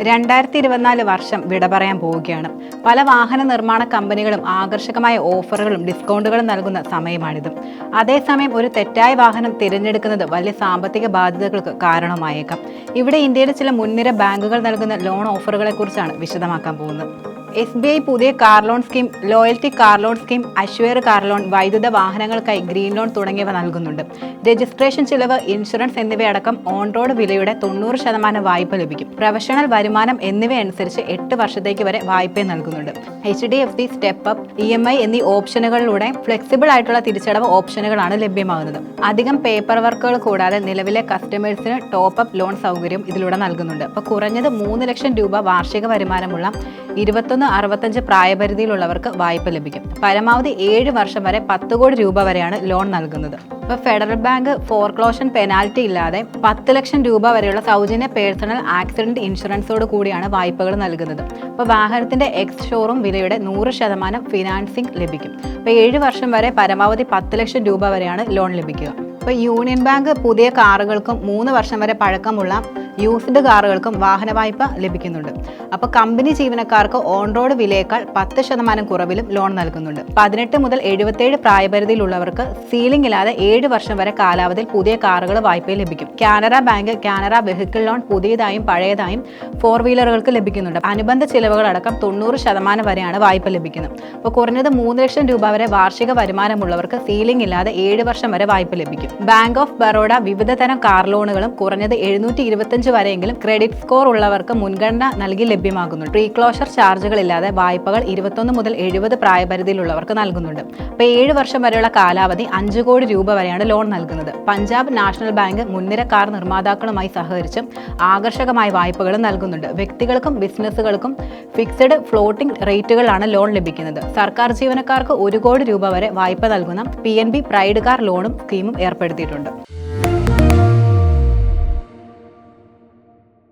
2024 വർഷം വിട പറയാൻ പോവുകയാണ്. പല വാഹന നിർമ്മാണ കമ്പനികളും ആകർഷകമായ ഓഫറുകളും ഡിസ്കൗണ്ടുകളും നൽകുന്ന സമയമാണിത്. അതേസമയം ഒരു തെറ്റായ വാഹനം തിരഞ്ഞെടുക്കുന്നത് വലിയ സാമ്പത്തിക ബാധ്യതകൾക്ക് കാരണമായേക്കാം. ഇവിടെ ഇന്ത്യയിലെ ചില മുൻനിര ബാങ്കുകൾ നൽകുന്ന ലോൺ ഓഫറുകളെ കുറിച്ചാണ് വിശദമാക്കാൻ പോകുന്നത്. SBI പുതിയ car loan scheme, loyalty car loan scheme, assure car loan, വൈദ്യുത വാഹനങ്ങൾക്കായി ഗ്രീൻ ലോൺ തുടങ്ങിയവ നൽകുന്നുണ്ട്. രജിസ്ട്രേഷൻ ചിലവ്, ഇൻഷുറൻസ് എന്നിവയടക്കം ഓൺ റോഡ് വിലയുടെ 90% വായ്പ ലഭിക്കും. പ്രൊഫഷണൽ വരുമാനം എന്നിവയനുസരിച്ച് 8 വർഷത്തേക്ക് വരെ വായ്പ നൽകുന്നുണ്ട്. HDFC സ്റ്റെപ്പ് അപ്പ്, EMI എന്നീ ഓപ്ഷനുകളിലൂടെ ഫ്ലെക്സിബിൾ ആയിട്ടുള്ള തിരിച്ചടവ് ഓപ്ഷനുകളാണ് ലഭ്യമാകുന്നത്. അധികം പേപ്പർ വർക്കുകൾ കൂടാതെ നിലവിലെ കസ്റ്റമേഴ്സിന് ടോപ്പ് അപ്പ് ലോൺ സൗകര്യം ഇതിലൂടെ നൽകുന്നുണ്ട്. അപ്പോൾ കുറഞ്ഞത് 3 ലക്ഷം രൂപ വാർഷിക വരുമാനമുള്ള 21-65 പ്രായപരിധിയിലുള്ളവർക്ക് വായ്പ ലഭിക്കും. പരമാവധി 7 വർഷം വരെ 10 കോടി രൂപ വരെയാണ് ലോൺ നൽകുന്നത്. ഇപ്പോൾ ഫെഡറൽ ബാങ്ക് ഫോർക്ലോഷൻ പെനാൽറ്റി ഇല്ലാതെ 10 ലക്ഷം രൂപ വരെയുള്ള സൗജന്യ പേഴ്സണൽ ആക്സിഡന്റ് ഇൻഷുറൻസോട് കൂടിയാണ് വായ്പകൾ നൽകുന്നത്. അപ്പോൾ വാഹനത്തിന്റെ എക്സ് ഷോറൂം വിലയുടെ 100% ഫിനാൻസിംഗ് ലഭിക്കും. അപ്പോൾ 7 വർഷം വരെ പരമാവധി 10 ലക്ഷം രൂപ വരെയാണ് ലോൺ ലഭിക്കുക. ഇപ്പോൾ യൂണിയൻ ബാങ്ക് പുതിയ കാറുകൾക്കും 3 വർഷം വരെ പഴക്കമുള്ള യൂസ്ഡ് കാറുകൾക്കും വാഹന വായ്പ ലഭിക്കുന്നുണ്ട്. അപ്പോൾ കമ്പനി ജീവനക്കാർക്ക് ഓൺ റോഡ് വിലയേക്കാൾ 10% കുറവിലും ലോൺ നൽകുന്നുണ്ട്. 18 മുതൽ 77 പ്രായപരിധിയിലുള്ളവർക്ക് സീലിംഗ് ഇല്ലാതെ 7 വർഷം വരെ കാലാവധിയിൽ പുതിയ കാറുകൾ വായ്പയിൽ ലഭിക്കും. Canara bank Canara vehicle loan പുതിയതായും പഴയതായും 4 വീലറുകൾക്ക് ലഭിക്കുന്നുണ്ട്. അനുബന്ധ ചിലവുകളടക്കം 90% വരെയാണ് വായ്പ ലഭിക്കുന്നത്. അപ്പോൾ കുറഞ്ഞത് 3 ലക്ഷം രൂപ വരെ വാർഷിക വരുമാനമുള്ളവർക്ക് സീലിംഗ് ഇല്ലാതെ 7 വർഷം വരെ വായ്പ ലഭിക്കും. ബാങ്ക് ഓഫ് ബറോഡ വിവിധ തരം കാർ ലോണുകളും കുറഞ്ഞത് 725 വരെയെങ്കിലും ക്രെഡിറ്റ് സ്കോർ ഉള്ളവർക്ക് മുൻഗണന നൽകി ലഭ്യമാകുന്നുണ്ട്. പ്രീ ക്ലോഷർ ചാർജുകളില്ലാതെ വായ്പകൾ 21 മുതൽ 70 പ്രായപരിധിയിലുള്ളവർക്ക് നൽകുന്നുണ്ട്. അപ്പോൾ 7 വർഷം വരെയുള്ള കാലാവധി 5 കോടി രൂപ വരെയാണ് ലോൺ നൽകുന്നത്. പഞ്ചാബ് നാഷണൽ ബാങ്ക് മുൻനിര കാർ നിർമ്മാതാക്കളുമായി സഹകരിച്ച് ആകർഷകമായ വായ്പകളും നൽകുന്നുണ്ട്. വ്യക്തികൾക്കും ബിസിനസ്സുകൾക്കും ഫിക്സഡ് ഫ്ലോട്ടിംഗ് റേറ്റുകളാണ് ലോൺ ലഭിക്കുന്നത്. സർക്കാർ ജീവനക്കാർക്ക് 1 കോടി രൂപ വരെ വായ്പ നൽകുന്ന PNB പ്രൈഡ് കാർ ലോണും സ്കീമും ഏർപ്പെടുത്തിയിട്ടുണ്ട്.